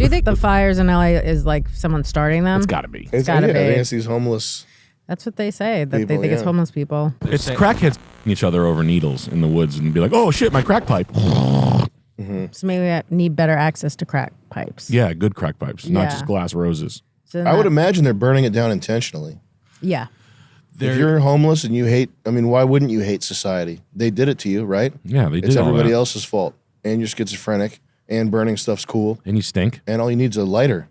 Do you think the fires in LA is like someone starting them? It's got to be. It's gotta be. I think it's these homeless. That's what they say. That People, they think it's homeless people. It's crackheads each other over needles in the woods and be like, oh shit, my crack pipe. So maybe we need better access to crack pipes. Yeah, good crack pipes, not Yeah. just glass roses. So I would imagine they're burning it down intentionally. Yeah. If you're homeless and you hate, I mean, why wouldn't you hate society? They did it to you, right? Yeah, they did. It's all everybody that. else's fault. And you're schizophrenic, and burning stuff's cool, And you stink, and all you need is a lighter.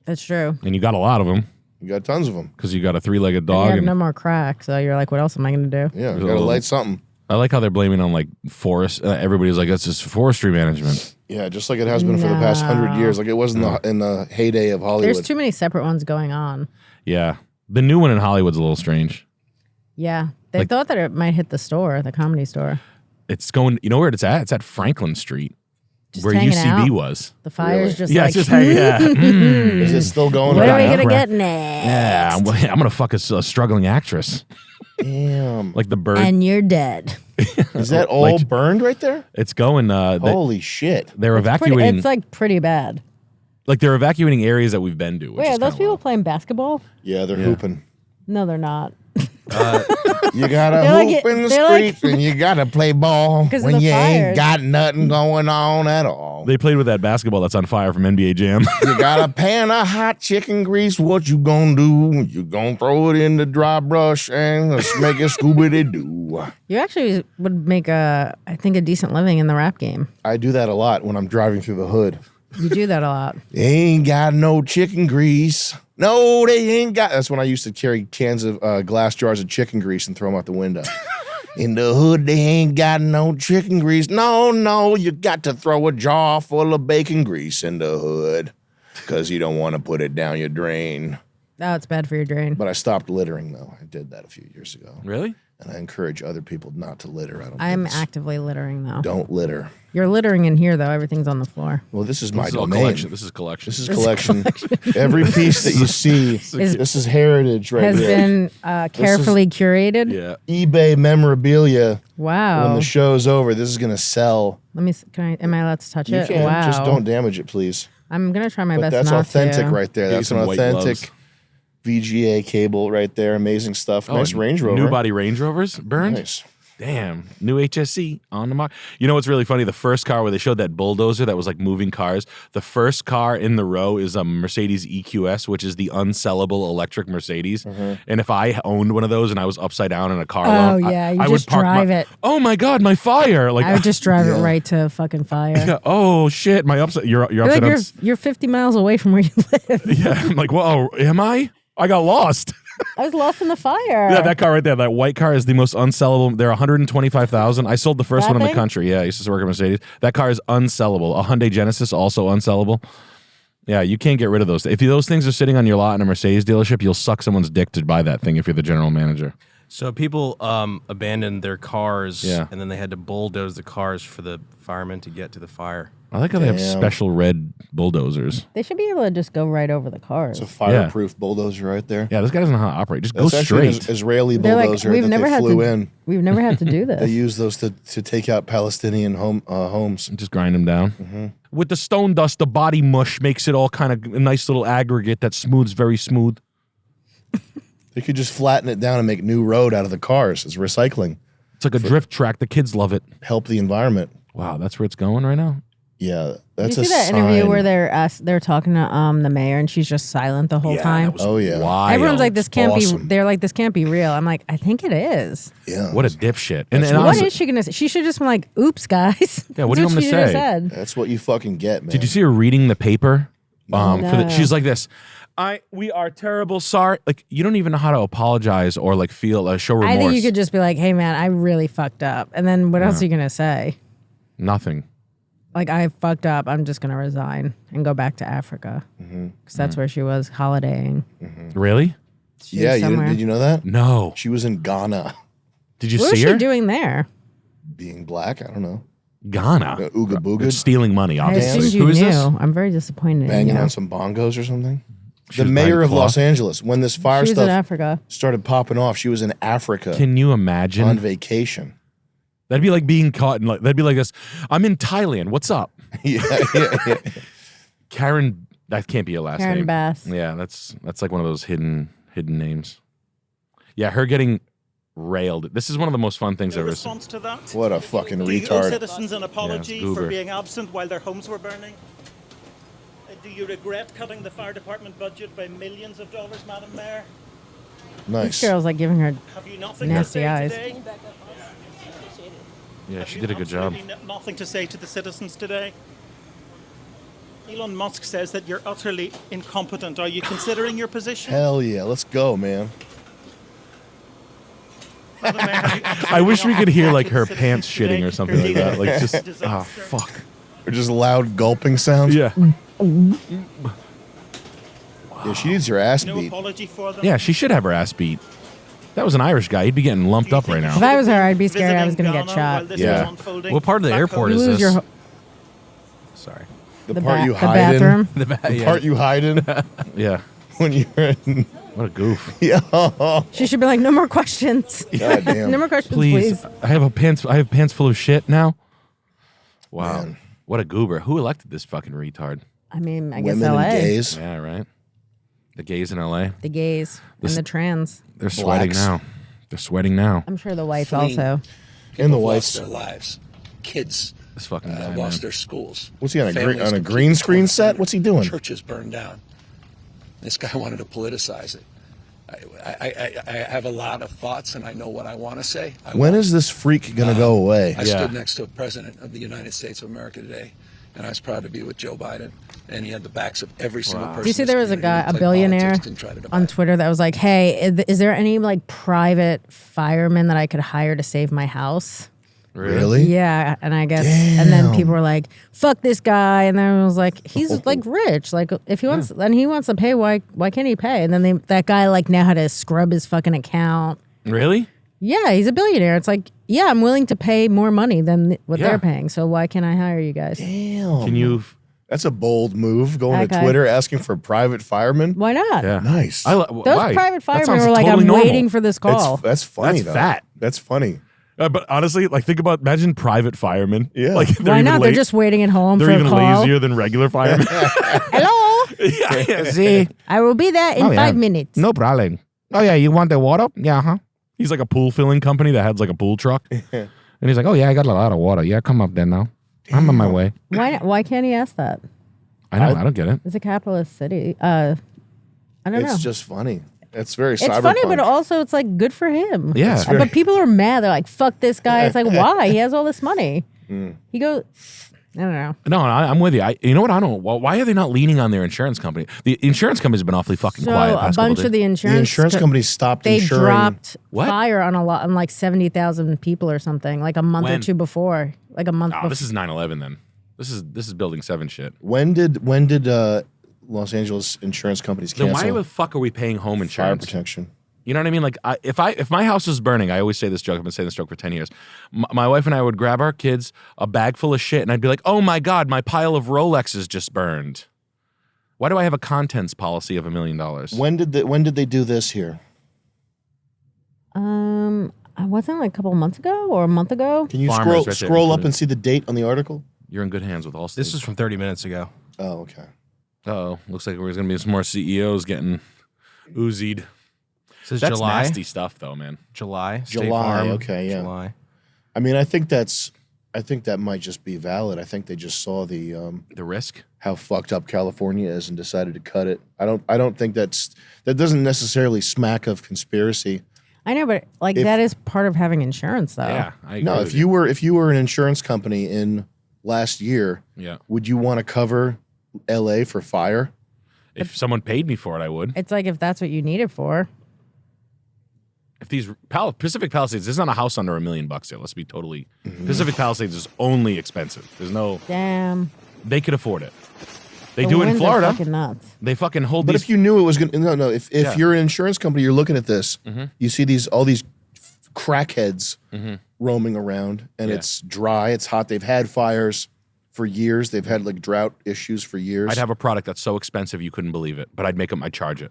That's true. and you got a lot of them You got tons of them. because you got a three-legged And you dog. have And no more crack, so you're like, what else am I going to do? Yeah, you got to light something. I like how they're blaming on like forest. Everybody's like, that's just forestry management. Yeah, just like it has been for the past 100 years. Like it was in the heyday of Hollywood. There's too many separate ones going on. Yeah, the new one in Hollywood's a little strange. Yeah. They thought that it might hit the store, the comedy store. It's going. You know where it's at? It's at Franklin Street, Just where hanging UCB out. was. The fire's Really? just Yeah, like, it's just yeah. Is it still going what are we around? going to Right. get next? Yeah, I'm gonna fuck a struggling actress Damn. like the bird. And you're dead. Is that all burned right there? It's going. Holy shit. They're evacuating. It's like pretty bad. Like they're evacuating areas that we've been to. Which Wait, is are those kinda people wild. playing basketball? Yeah, they're hooping. No, they're not. You gotta They're like- hoop in the they're like- streets and you gotta play ball 'Cause of when the you ain't fires. got nothing going on at all. They played with that basketball that's on fire from NBA Jam. You got a pan of hot chicken grease. What you gonna do? You gonna throw it in the dry brush and make it Scooby-Doo. You actually would make I think a decent living in the rap game. I do that a lot when I'm driving through the hood. You do that a lot. They ain't got no chicken grease. No, they ain't got. That's when I used to carry cans of glass jars of chicken grease and throw them out the window. In the hood, they ain't got no chicken grease. No, you got to throw a jar full of bacon grease in the hood because you don't want to put it down your drain. Oh, it's bad for your drain. But I stopped littering, though. I did that a few years ago. Really? And I encourage other people not to litter. I'm actively littering, though. Don't litter. You're littering in here, though. Everything's on the floor. Well, this is my This is all domain. collection. This is collection. This is collection. Every piece that you see, this is heritage right Has here. been carefully curated. yeah. eBay memorabilia. Wow. When the show's over, this is gonna sell. Let me. Am I allowed to touch You it? can Wow. just don't damage it, please. I'm gonna try my But best that's not authentic to. right there. Get you That's some an white authentic gloves. VGA cable right there. Amazing stuff. Nice and Range Rover. New body Range Rovers burned. Nice. Damn. New HSC on the market. You know what's really funny? The first car where they showed that bulldozer that was like moving cars, the first car in the row is a Mercedes EQS, which is the unsellable electric Mercedes. And if I owned one of those and I was upside down in a car Oh, loan, yeah, you I just would park drive my, it. Oh my God, my fire. Like, I would just drive Yeah. it right to fucking fire. yeah, oh shit, my upside, you're You're upside like down. you're 50 miles away from where you live. Yeah, I'm like, whoa, am I? I got lost. I was lost in the fire. Yeah, that car right there, that white car is the most unsellable. They're 125,000. I sold the first That one in the thing? country. Yeah, I used to work at Mercedes. That car is unsellable. A Hyundai Genesis also unsellable. Yeah, you can't get rid of those. If those things are sitting on your lot in a Mercedes dealership, you'll suck someone's dick to buy that thing if you're the general manager. So people abandoned their cars, Yeah. and then they had to bulldoze the cars for the firemen to get to the fire. I like how they have Damn. special red bulldozers. They should be able to just go right over the cars. It's a fireproof bulldozer right there. Yeah, this guy doesn't know how to operate. Just That's go actually straight. an Israeli They're like, bulldozer we've that never they had flew to. in. We've never had to do this. They use those to take out Palestinian homes. Just grind them down. Mm-hmm. With the stone dust, the body mush makes it all kind of a nice little aggregate that smooths very smooth. They could just flatten it down and make new road out of the cars. It's recycling. It's like a drift track. The kids love it. Help the environment. Wow, that's where it's going right now. Yeah, Did that's you a see that sign. interview where they're talking to the mayor and she's just silent the whole time? Oh yeah, Wild. Everyone's like, this can't Awesome. be. They're like, this can't be real. I'm like, I think it is. yeah. What a dipshit. And That's and what- What honestly, is she gonna say? She should just be like, oops, guys. Yeah, what do That's you want me to she should have say? said. That's what you fucking get, man. did you see her reading the paper? No. She's like this. We are terrible. Sorry. Like, you don't even know how to apologize or like feel show remorse. I think you could just be like, hey man, I really fucked up. And then what else are you gonna say? Nothing. Like, I fucked up. I'm just gonna resign and go back to Africa because that's where she was holidaying. Really? She Yeah, was somewhere. did you know that? No. She was in Ghana, Did you What was see she her? doing there? being black. I don't know. Ghana. Ooga booga, Stealing money, I obviously. assumed you Who is knew. this? I'm very disappointed in banging you. on some bongos or something. She The was mayor buying of cloth? Los Angeles, when this fire She was in stuff Africa. started popping off, she was in Africa Can you on imagine? vacation. That'd be like being caught in like, that'd be like this. I'm in Thailand. What's up? yeah. Karen, that can't be a last Karen name. Bass. Yeah, that's like one of those hidden names. Yeah, her getting railed. This is one of the most fun things I've ever seen. Response to that? What a fucking Do you owe retard. citizens an apology goober. for being absent while their homes were burning? Do you regret cutting the fire department budget by millions of dollars, Madam Mayor? Nice. This girl's like giving her Have you nothing nasty to say eyes. today? Yeah, Have she you did a good job. absolutely nothing to say to the citizens today? Elon Musk says that you're utterly incompetent. Are you considering your position? Hell yeah. Let's go, man. Madam Mayor, have you I wish we could hear like her citizens pants today? shitting or something like that. Like just Disaster. fuck. Or just loud gulping sounds. Yeah. Yeah, she needs her ass No beat. apology for them? Yeah, she should have her ass beat. That was an Irish guy. He'd be getting lumped up right If now. I was her, I'd be scared I was Visiting going to get Ghana while shot. this Yeah. was unfolding. What part of the Back airport home. is Lose this? your Sorry. The part you the hide in. bathroom. The part you hide in Yeah. when you're in. What a goof. Yeah. She should be like, no more questions. Goddamn. No more questions, Please. please. I have pants full of shit now. Wow. Man. What a goober. Who elected this fucking retard? I mean, I guess Women LA. and gays. Yeah, right. The gays in LA. The gays and the trans. They're sweating Blacks. now. They're sweating now. I'm sure the whites Fleeing. also. And the People whites. lost their lives. Kids This fucking guy, man. lost their schools. What's he on a Families on a completely green screen torn set? apart. What's he doing? Churches burned down. This guy wanted to politicize it. I have a lot of thoughts, and I know what I want to say. When is this freak gonna go away? I Yeah. stood next to a president of the United States of America today, and I was proud to be with Joe Biden. And he had the backs of every single person. Do you see in there this was a community guy, who a played billionaire politics, didn't try to divide. on Twitter that was like, hey, is there any like private fireman that I could hire to save my house? Really? Yeah, and I guess, and then Damn. people were like, "Fuck this guy," and then it was like, "He's like rich. Like, if he wants, then he wants to pay. Why can't he pay?" And then that guy like now had to scrub his fucking account. Really? Yeah, he's a billionaire. It's like, yeah, I'm willing to pay more money than what Yeah. they're paying. So why can't I hire you guys? Damn. Can you? That's a bold move. Going to Okay. Twitter asking for private firemen. Why not? Yeah. Nice. Those why? private That firemen sounds were like, totally I'm normal. waiting for this call. That's funny. That's though. fat. That's funny. But honestly, like think about imagine private firemen. Yeah. Like they're Why even not? late- They're just waiting at home they're for even a call. lazier than regular firemen. Hello, yeah. See? I will be there in 5 minutes. No problem. Oh yeah, you want the water? Yeah, huh? He's like a pool filling company that has like a pool truck. And he's like, "Oh yeah, I got a lot of water. Yeah, come up there now. I'm on my way." Why can't he ask that? I know, I don't get it. It's a capitalist city. I don't know. It's just funny. It's very It's cyberpunk. funny, but also it's like good for him. Yeah. It's very- But people are mad. They're like, "Fuck this guy." It's like, why? He has all this money. Mm. He goes. I don't know. No, I'm with you. You know what? I don't. Why are they not leaning on their insurance company? The insurance company's been awfully fucking So quiet. a past couple bunch days. of the the insurance insurance companies stopped they insuring. dropped What? fire on on like 70,000 people or something, like a month or When? two before, like a month. Oh, before. this is 9/11 then. This is building 7 shit. When did Los Angeles insurance companies Then cancel why the fuck are we paying home fire insurance? protection? You know what I mean? Like, if my house is burning, I always say this joke. I've been saying this joke for 10 years. My wife and I would grab our kids a bag full of shit, and I'd be like, "Oh my god, my pile of Rolexes just burned." Why do I have a contents policy of $1 million? When did they do this here? I wasn't like a couple of months ago or a month ago. Can you Farmers right there, scroll up included. and see the date on the article? You're in good hands with Allstate. This is from 30 minutes ago. Oh, okay. Oh, looks like there's gonna be some more CEOs getting oozied. This is That's July. nasty stuff, though, man. July. State July, Farm, okay, yeah. July. I mean, I think that might just be valid. I think they just saw the The risk. how fucked up California is and decided to cut it. I don't think that doesn't necessarily smack of conspiracy. I know, but like If- that is part of having insurance, though. Yeah, I agree No, with if you were an insurance company in last year, yeah. would you want to cover LA for fire? If someone paid me for it, I would. It's like if that's what you need it for. If these Pacific Palisades, there's not a house under $1 million here. Let's be totally. Pacific Palisades is only expensive. There's no. Damn. They could afford it. They The do it in winds are Florida. Fucking nuts. They fucking hold But these. if you knew it was gonna if Yeah. you're an insurance company, you're looking at this, you see all these crackheads roaming around, and Yeah. it's dry, it's hot. They've had fires for years. They've had like drought issues for years. I'd have a product that's so expensive you couldn't believe it, but I'd charge it.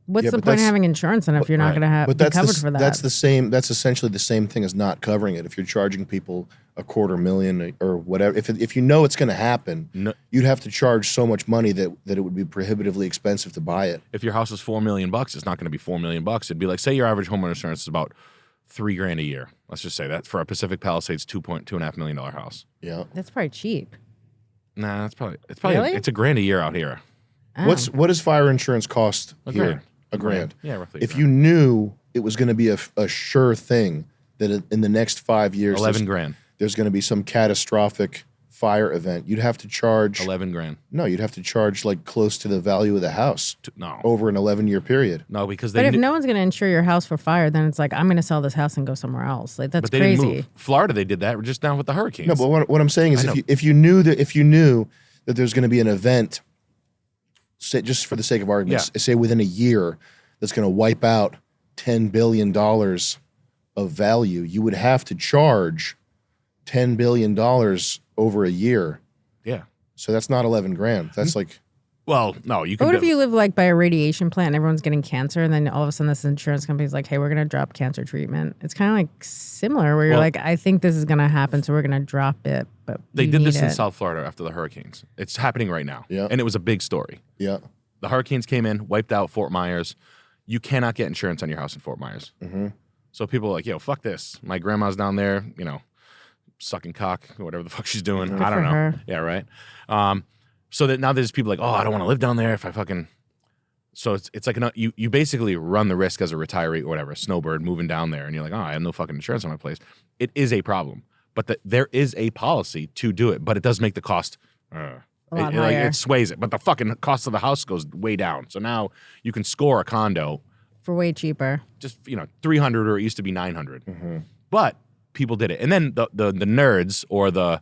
What's Yeah, the but point of that's- having insurance and if you're not right. going to have But be that's covered for that? That's the same. That's essentially the same thing as not covering it. If you're charging people $250,000 or whatever, if you know it's going to happen, No. you'd have to charge so much money that it would be prohibitively expensive to buy it. If your house is $4 million, it's not going to be $4 million. It'd be like, say your average homeowner insurance is about $3,000 a year. Let's just say that for a Pacific Palisades $2.5 million house. Yeah. That's probably cheap. Nah, it's probably Really? it's $1,000 a year out here. Oh. What does fire insurance cost A here? grand. A grand. Yeah, roughly. If you knew it was going to be a sure thing that in the next 5 years, $11,000. there's going to be some catastrophic fire event, you'd have to charge $11,000. No, you'd have to charge like close to the value of the house No. over an 11-year period. No, because But they if knew- no one's going to insure your house for fire, then it's like, I'm going to sell this house and go somewhere else. Like, that's but they crazy. didn't move. Florida, they did that just now with the hurricanes. No, but what I'm saying is I know. if you knew that there's going to be an event, say, just for the sake of argument, say within a year, that's going to wipe out $10 billion of value, you would have to charge $10 billion over a year. yeah. So that's not 11 grand. That's like, Well, no, you But can. what if you live like by a radiation plant and everyone's getting cancer, and then all of a sudden this insurance company's like, hey, we're going to drop cancer treatment? It's kind of like similar where you're Well- like, I think this is going to happen, so we're going to drop it. But They you did need this in it. South Florida after the hurricanes. It's happening right now. Yeah. And it was a big story. yeah. The hurricanes came in, wiped out Fort Myers. You cannot get insurance on your house in Fort Myers. Mm-hmm. So people are like, yo, fuck this. My grandma's down there, sucking cock or whatever the fuck she's doing. I don't for know. her. Yeah, right. So that now there's people like, oh, I don't want to live down there if I fucking. So it's like you basically run the risk as a retiree or whatever, a snowbird moving down there, and you're like, oh, I have no fucking insurance on my place. It is a problem, but there is a policy to do it, but it does make the cost. A lot higher. It sways it, but the fucking cost of the house goes way down. So now you can score a condo For way cheaper. just 300, or it used to be 900. Mm-hmm. But people did it, and then the nerds or the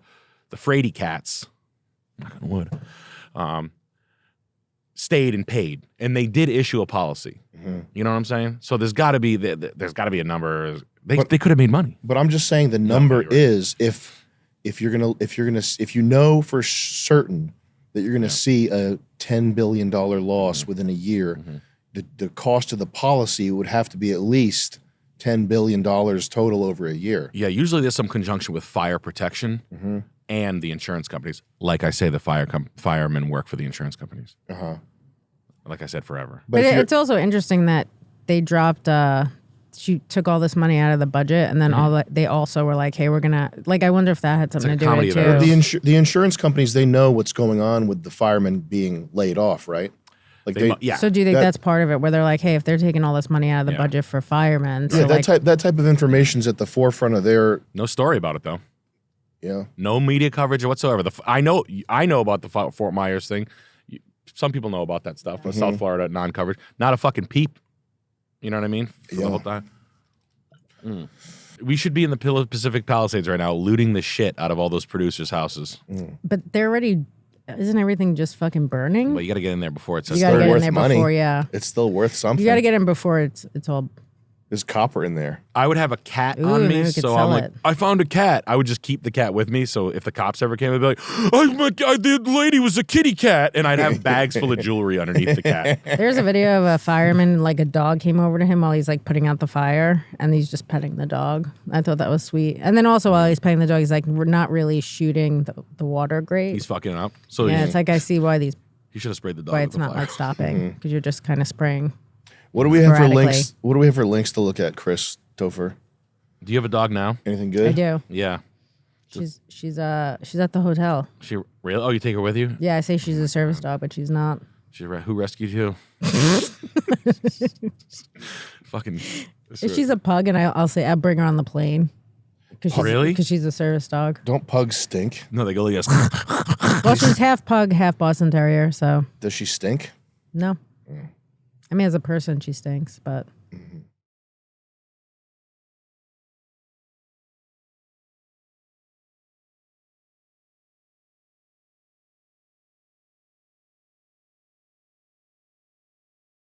fraidy cats, knock on wood, stayed and paid, and they did issue a policy. Mm-hmm. You know what I'm saying? So there's got to be a number. They could have made money. But I'm just saying the number you're right. is if you know for certain that you're gonna see a $10 billion loss within a year, the cost of the policy would have to be at least $10 billion total over a year. Yeah, usually there's some conjunction with fire protection Mm-hmm. and the insurance companies. Like I say, the firemen work for the insurance companies. Uh-huh. Like I said, forever. But if you're- it's also interesting that they dropped. She took all this money out of the budget, and then they also were like, "Hey, we're gonna." Like, I wonder if that had something like to a do comedy with of it too. errors. the insurance companies, they know what's going on with the firemen being laid off, right? Like Yeah. So do you think That- that's part of it, where they're like, "Hey, if they're taking all this money out of the Yeah. budget for firemen, so yeah, like, that type of information's at the forefront of their No story about it though. yeah. No media coverage whatsoever. I know about the Fort Myers thing. Some people know about that stuff, but South Florida non-coverage. Not a fucking peep. You know what I mean? For the Yeah. whole time. We should be in the Pacific Palisades right now, looting the shit out of all those producers' houses. but they're already. Isn't everything just fucking burning? But you got to get in there before it says. You gotta still get in worth there money. before, yeah. It's still worth something. You got to get in before it's all. There's copper in there. I would have a cat Ooh, on maybe me, we could so sell I'm like, it. I found a cat. I would just keep the cat with me, so if the cops ever came, I'd be like, the lady was a kitty cat, and I'd have bags full of jewelry underneath the cat. There's a video of a fireman, like a dog came over to him while he's like putting out the fire, and he's just petting the dog. I thought that was sweet. And then also while he's petting the dog, he's like, we're not really shooting the water great. He's fucking up. So Yeah, it's like I see why he should have sprayed the dog why with it's the not fire. like stopping because you're just kind of spraying. What do we have for Sporadically. links? What do we have for links to look at, Chris Topher? Do you have a dog now? Anything good? I do. Yeah. She's at the hotel. She really? Oh, you take her with you? Yeah, I say she's a service dog, but she's not. Who rescued you? Fucking. If she's a pug, and I'll say I'll bring her on the plane. Really? Because she's a service dog. Don't pugs stink? No, they go like this. Well, she's half pug, half Boston Terrier, so Does she stink? no. I mean, as a person, she stinks, but